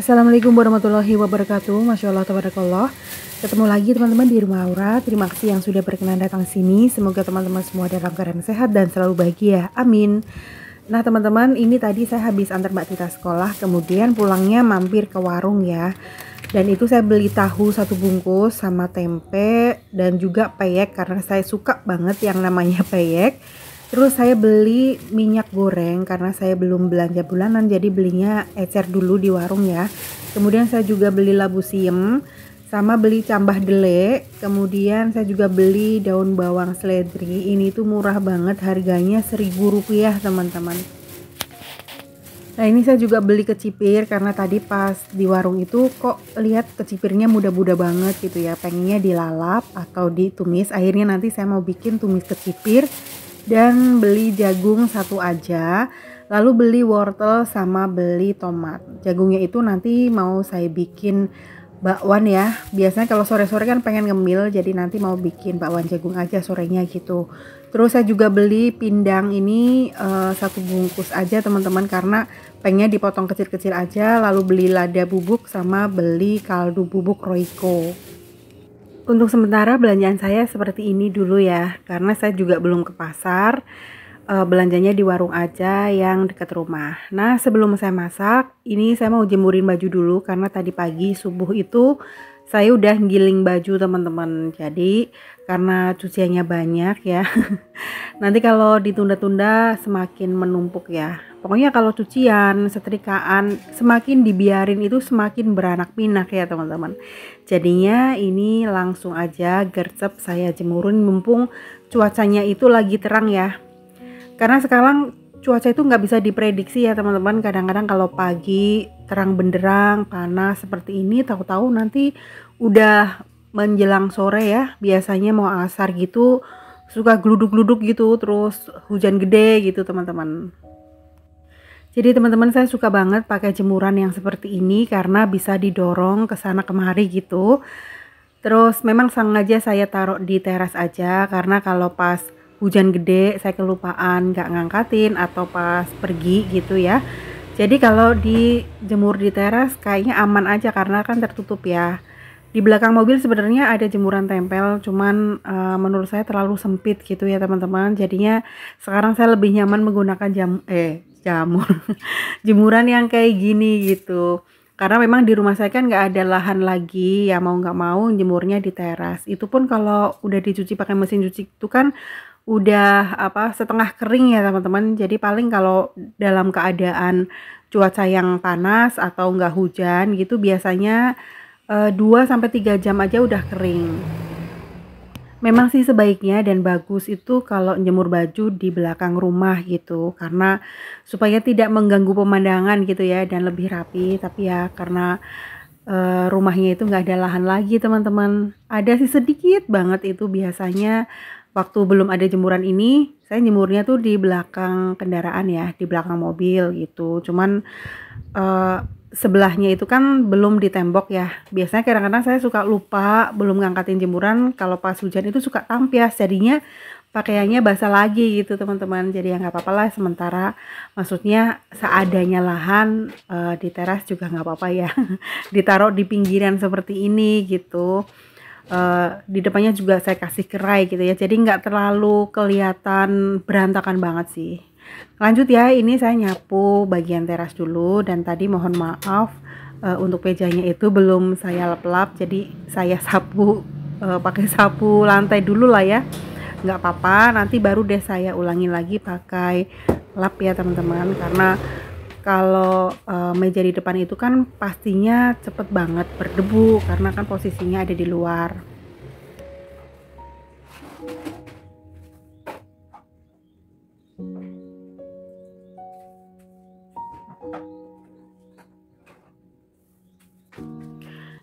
Assalamualaikum warahmatullahi wabarakatuh. Masya Allah, tabarakallah. Ketemu lagi teman-teman di rumah Aura. Terima kasih yang sudah berkenan datang sini. Semoga teman-teman semua dalam keadaan sehat dan selalu bahagia. Amin. Nah teman-teman, ini tadi saya habis antar Mbak Tita sekolah, kemudian pulangnya mampir ke warung ya. Dan itu saya beli tahu 1 bungkus sama tempe dan juga peyek karena saya suka banget yang namanya peyek. Terus saya beli minyak goreng karena saya belum belanja bulanan, jadi belinya ecer dulu di warung ya. Kemudian saya juga beli labu siem sama beli cambah dele. Kemudian saya juga beli daun bawang seledri. Ini tuh murah banget, harganya Rp1.000 teman-teman. Nah ini saya juga beli kecipir karena tadi pas di warung itu kok lihat kecipirnya muda-muda banget gitu ya, pengennya dilalap atau ditumis. Akhirnya nanti saya mau bikin tumis kecipir. Dan beli jagung 1 aja, lalu beli wortel sama beli tomat. Jagungnya itu nanti mau saya bikin bakwan ya. Biasanya kalau sore-sore kan pengen ngemil, jadi nanti mau bikin bakwan jagung aja sorenya gitu. Terus saya juga beli pindang ini 1 bungkus aja teman-teman, karena pengennya dipotong kecil-kecil aja. Lalu beli lada bubuk sama beli kaldu bubuk Royco. Untuk sementara belanjaan saya seperti ini dulu ya, karena saya juga belum ke pasar, belanjanya di warung aja yang dekat rumah. Nah sebelum saya masak, ini saya mau jemurin baju dulu karena tadi pagi subuh itu saya udah giling baju teman-teman. Jadi karena cuciannya banyak ya, nanti kalau ditunda-tunda semakin menumpuk ya. Pokoknya kalau cucian, setrikaan, semakin dibiarin itu semakin beranak pinak ya teman-teman. Jadinya ini langsung aja gercep saya jemurin mumpung cuacanya itu lagi terang ya. Karena sekarang cuaca itu nggak bisa diprediksi ya teman-teman. Kadang-kadang kalau pagi terang benderang, panas seperti ini, tahu-tahu nanti udah menjelang sore ya. Biasanya mau asar gitu, suka gluduk-gluduk gitu, terus hujan gede gitu teman-teman. Jadi teman-teman saya suka banget pakai jemuran yang seperti ini karena bisa didorong ke sana kemari gitu. Terus memang sengaja saya taruh di teras aja karena kalau pas hujan gede saya kelupaan nggak ngangkatin atau pas pergi gitu ya. Jadi kalau dijemur di teras kayaknya aman aja karena kan tertutup ya. Di belakang mobil sebenarnya ada jemuran tempel, cuman menurut saya terlalu sempit gitu ya teman-teman. Jadinya sekarang saya lebih nyaman menggunakan jamur jemuran yang kayak gini gitu. Karena memang di rumah saya kan nggak ada lahan lagi, ya mau nggak mau jemurnya di teras. Itu pun kalau udah dicuci pakai mesin cuci itu kan udah apa setengah kering ya teman-teman. Jadi paling kalau dalam keadaan cuaca yang panas atau nggak hujan gitu biasanya 2 sampai 3 jam aja udah kering. Memang sih sebaiknya dan bagus itu kalau jemur baju di belakang rumah gitu, karena supaya tidak mengganggu pemandangan gitu ya dan lebih rapi. Tapi ya karena rumahnya itu nggak ada lahan lagi teman-teman. Ada sih sedikit banget itu biasanya waktu belum ada jemuran ini, saya jemurnya tuh di belakang kendaraan ya, di belakang mobil gitu. Cuman eh, sebelahnya itu kan belum ditembok ya. Biasanya kadang-kadang saya suka lupa belum ngangkatin jemuran, kalau pas hujan itu suka tampias jadinya pakaiannya basah lagi gitu teman-teman. Jadi ya nggak apa-apa lah sementara, maksudnya seadanya lahan di teras juga nggak apa-apa ya. Ditaruh di pinggiran seperti ini gitu. Di depannya juga saya kasih kerai gitu ya, jadi nggak terlalu kelihatan berantakan banget sih. Lanjut ya, ini saya nyapu bagian teras dulu dan tadi mohon maaf untuk mejanya itu belum saya lap-lap, jadi saya sapu pakai sapu lantai dulu lah ya. Nggak apa-apa, nanti baru deh saya ulangi lagi pakai lap ya teman-teman, karena kalau meja di depan itu kan pastinya cepet banget berdebu karena kan posisinya ada di luar.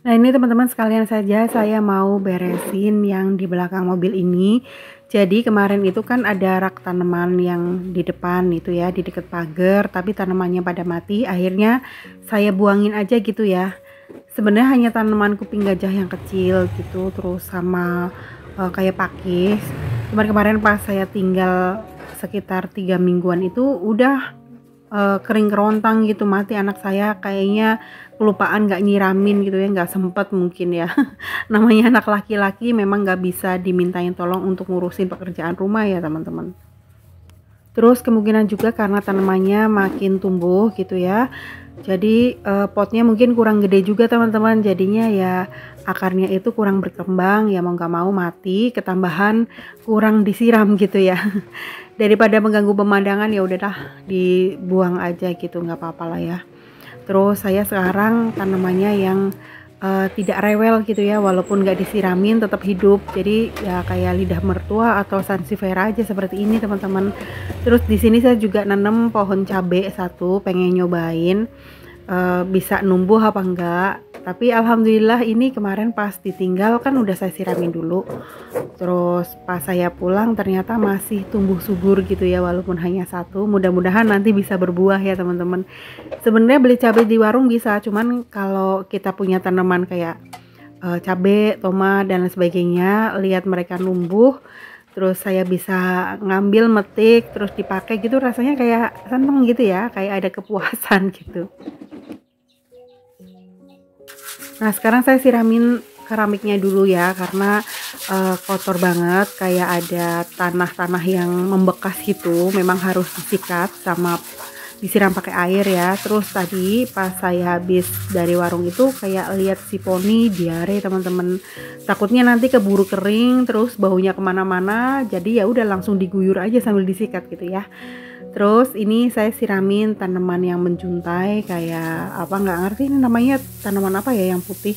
Nah ini teman-teman sekalian saja saya mau beresin yang di belakang mobil ini. Jadi kemarin itu kan ada rak tanaman yang di depan itu ya, di dekat pagar, tapi tanamannya pada mati. Akhirnya saya buangin aja gitu ya. Sebenarnya hanya tanaman kuping gajah yang kecil gitu, terus sama kayak pakis. Cuman kemarin pas saya tinggal sekitar 3 mingguan itu udah kering kerontang gitu, mati. Anak saya kayaknya kelupaan nggak nyiramin gitu ya, nggak sempet mungkin ya. Namanya anak laki-laki memang nggak bisa dimintain tolong untuk ngurusin pekerjaan rumah ya teman-teman. Terus kemungkinan juga karena tanamannya makin tumbuh gitu ya, jadi potnya mungkin kurang gede juga teman-teman, jadinya ya akarnya itu kurang berkembang ya, mau nggak mau mati, ketambahan kurang disiram gitu ya. Daripada mengganggu pemandangan ya udahlah dibuang aja gitu, nggak apa-apa lah ya. Terus saya sekarang tanamannya yang tidak rewel gitu ya, walaupun nggak disiramin tetap hidup. Jadi ya kayak lidah mertua atau sansevieria aja seperti ini teman-teman. Terus di sini saya juga nanam pohon cabai satu, pengen nyobain bisa numbuh apa enggak. Tapi alhamdulillah ini kemarin pas ditinggal kan udah saya siramin dulu. Terus pas saya pulang ternyata masih tumbuh subur gitu ya, walaupun hanya satu. Mudah-mudahan nanti bisa berbuah ya teman-teman. Sebenarnya beli cabai di warung bisa, cuman kalau kita punya tanaman kayak cabai, tomat dan lain sebagainya, lihat mereka numbuh, terus saya bisa ngambil, metik, terus dipakai gitu, rasanya kayak seneng gitu ya, kayak ada kepuasan gitu. Nah sekarang saya siramin keramiknya dulu ya, karena kotor banget, kayak ada tanah-tanah yang membekas gitu, memang harus disikat sama disiram pakai air ya. Terus tadi pas saya habis dari warung itu kayak lihat si poni diare teman-teman, takutnya nanti keburu kering terus baunya kemana-mana, jadi ya udah langsung diguyur aja sambil disikat gitu ya. Terus ini saya siramin tanaman yang menjuntai, kayak apa nggak ngerti ini namanya, tanaman apa ya yang putih,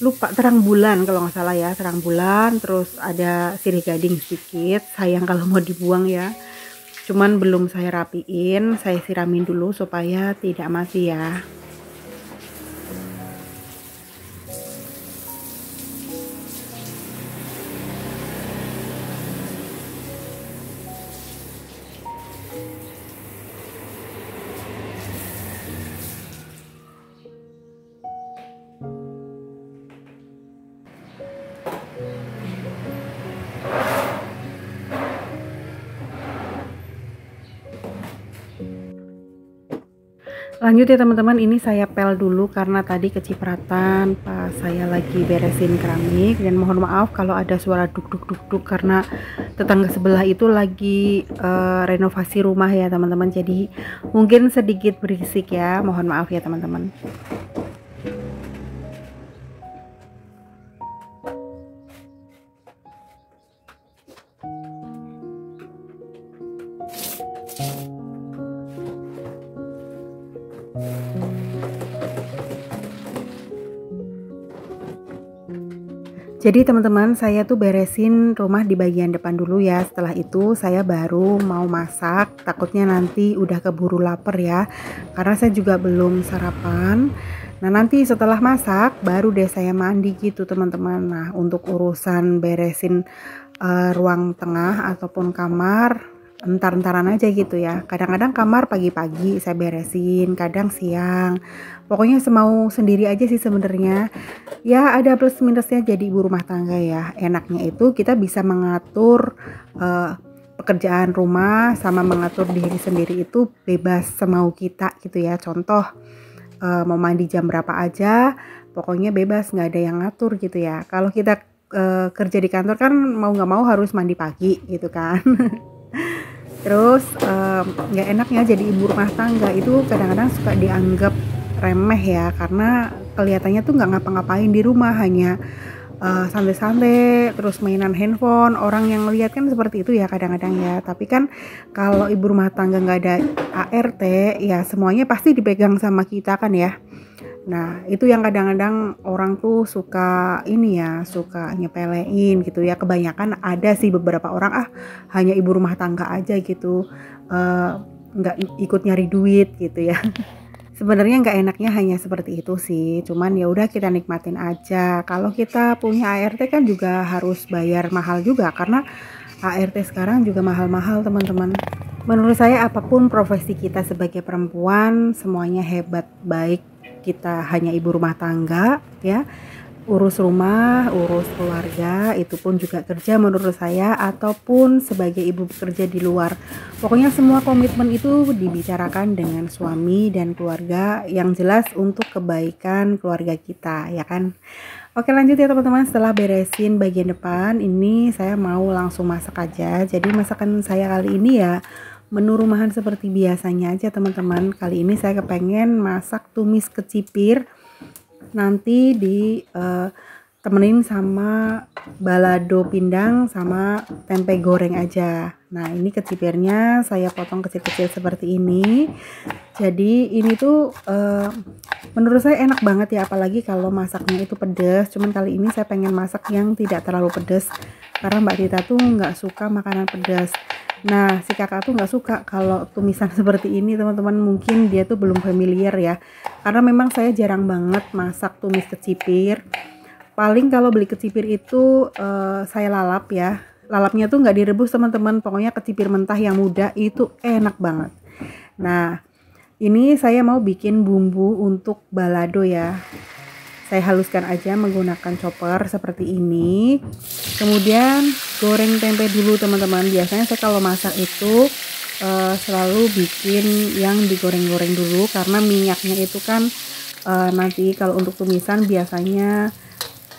lupa, terang bulan kalau nggak salah ya, terang bulan. Terus ada sirih gading sedikit, sayang kalau mau dibuang ya, cuman belum saya rapiin, saya siramin dulu supaya tidak mati ya. Lanjut ya teman-teman, ini saya pel dulu karena tadi kecipratan pas saya lagi beresin keramik, dan mohon maaf kalau ada suara duk duk duk duk karena tetangga sebelah itu lagi renovasi rumah ya teman-teman, jadi mungkin sedikit berisik ya, mohon maaf ya teman-teman. Jadi teman-teman, saya tuh beresin rumah di bagian depan dulu ya. Setelah itu saya baru mau masak. Takutnya nanti udah keburu lapar ya, karena saya juga belum sarapan. Nah nanti setelah masak baru deh saya mandi gitu teman-teman. Nah untuk urusan beresin ruang tengah ataupun kamar, entar-entaran aja gitu ya. Kadang-kadang kamar pagi-pagi saya beresin, kadang siang. Pokoknya semau sendiri aja sih sebenarnya. Ya ada plus minusnya jadi ibu rumah tangga ya. Enaknya itu kita bisa mengatur pekerjaan rumah sama mengatur diri sendiri itu bebas semau kita gitu ya. Contoh mau mandi jam berapa aja, pokoknya bebas, nggak ada yang ngatur gitu ya. Kalau kita kerja di kantor kan mau nggak mau harus mandi pagi gitu kan. Terus nggak enaknya jadi ibu rumah tangga itu kadang-kadang suka dianggap remeh ya, karena kelihatannya tuh nggak ngapa-ngapain di rumah, hanya santai-santai terus mainan handphone. Orang yang lihat kan seperti itu ya kadang-kadang ya, tapi kan kalau ibu rumah tangga nggak ada ART ya semuanya pasti dipegang sama kita kan ya. Nah itu yang kadang-kadang orang tuh suka ini ya, suka nyepelein gitu ya. Kebanyakan ada sih beberapa orang hanya ibu rumah tangga aja gitu, nggak ikut nyari duit gitu ya. Sebenarnya nggak enaknya hanya seperti itu sih, cuman ya udah kita nikmatin aja. Kalau kita punya ART kan juga harus bayar mahal juga, karena ART sekarang juga mahal-mahal teman-teman. Menurut saya apapun profesi kita sebagai perempuan semuanya hebat, baik kita hanya ibu rumah tangga ya, urus rumah, urus keluarga, itu pun juga kerja menurut saya, ataupun sebagai ibu bekerja di luar. Pokoknya semua komitmen itu dibicarakan dengan suami dan keluarga, yang jelas untuk kebaikan keluarga kita, ya kan? Oke, lanjut ya teman-teman. Setelah beresin bagian depan, ini saya mau langsung masak aja. Jadi masakan saya kali ini ya menu rumahan seperti biasanya aja teman-teman. Kali ini saya kepengen masak tumis kecipir, nanti temenin sama balado pindang sama tempe goreng aja. Nah, ini kecipirnya saya potong kecil-kecil seperti ini. Jadi ini tuh menurut saya enak banget ya, apalagi kalau masaknya itu pedas. Cuman kali ini saya pengen masak yang tidak terlalu pedas, karena Mbak Tita tuh nggak suka makanan pedas. Nah, si kakak tuh nggak suka kalau tumisan seperti ini teman-teman. Mungkin dia tuh belum familiar ya, karena memang saya jarang banget masak tumis kecipir. Paling kalau beli kecipir itu saya lalap ya. Lalapnya tuh nggak direbus teman-teman, pokoknya kecipir mentah yang muda itu enak banget. Nah, ini saya mau bikin bumbu untuk balado ya. Saya haluskan aja menggunakan chopper seperti ini. Kemudian goreng tempe dulu teman-teman. Biasanya saya kalau masak itu selalu bikin yang digoreng-goreng dulu, karena minyaknya itu kan nanti kalau untuk tumisan biasanya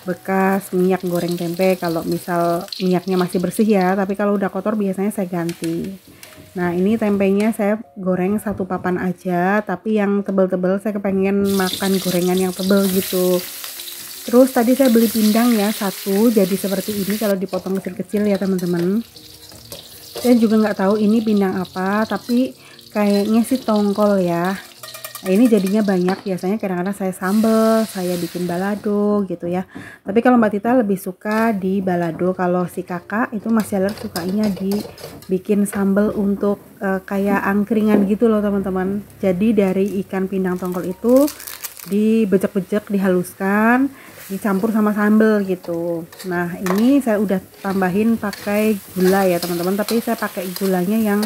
bekas minyak goreng tempe, kalau misal minyaknya masih bersih ya, tapi kalau udah kotor biasanya saya ganti. Nah, ini tempenya saya goreng satu papan aja, tapi yang tebel-tebel, saya kepengen makan gorengan yang tebel gitu. Terus tadi saya beli pindang ya satu, jadi seperti ini kalau dipotong kecil-kecil ya teman-teman. Saya juga nggak tahu ini pindang apa, tapi kayaknya sih tongkol ya. Nah, ini jadinya banyak, biasanya kadang-kadang saya sambel, saya bikin balado gitu ya. Tapi kalau Mbak Tita lebih suka di balado, kalau si kakak itu Mas Jaler sukanya dibikin sambel untuk kayak angkringan gitu loh teman-teman. Jadi dari ikan pindang tongkol itu dibejek-bejek, dihaluskan, dicampur sama sambel gitu. Nah, ini saya udah tambahin pakai gula ya teman-teman, tapi saya pakai gulanya yang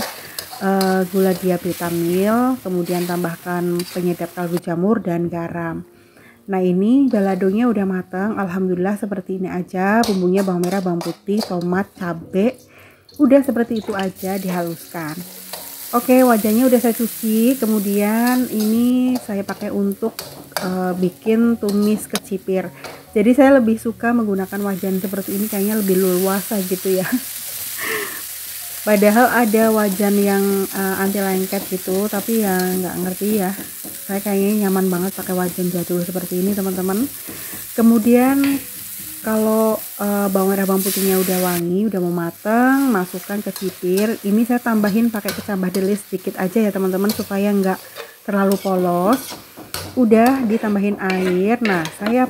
gula diabetamil, kemudian tambahkan penyedap kaldu jamur dan garam. Nah, ini baladonya udah matang, alhamdulillah seperti ini aja. Bumbunya bawang merah, bawang putih, tomat, cabai, udah seperti itu aja dihaluskan. Oke, wajannya udah saya cuci. Kemudian ini saya pakai untuk bikin tumis kecipir. Jadi saya lebih suka menggunakan wajan seperti ini, kayaknya lebih luasa gitu ya. Padahal ada wajan yang anti lengket gitu, tapi ya nggak ngerti ya. Saya kayaknya nyaman banget pakai wajan jadul seperti ini teman-teman. Kemudian kalau bawang merah bawang putihnya udah wangi, udah mau matang, masukkan ke kecipir. Ini saya tambahin pakai kecambah delis sedikit aja ya teman-teman, supaya nggak terlalu polos. Udah ditambahin air. Nah, saya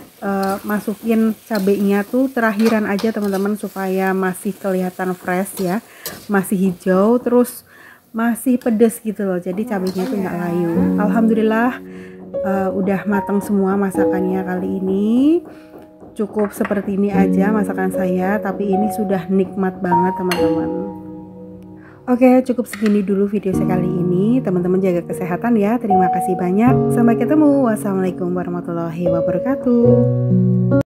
masukin cabenya tuh terakhiran aja teman-teman, supaya masih kelihatan fresh ya, masih hijau, terus masih pedes gitu loh, jadi cabenya tuh nggak layu. Alhamdulillah udah matang semua masakannya kali ini. Cukup seperti ini aja masakan saya, tapi ini sudah nikmat banget teman-teman. Oke, cukup segini dulu video saya kali ini. Teman-teman jaga kesehatan ya. Terima kasih banyak. Sampai ketemu. Wassalamualaikum warahmatullahi wabarakatuh.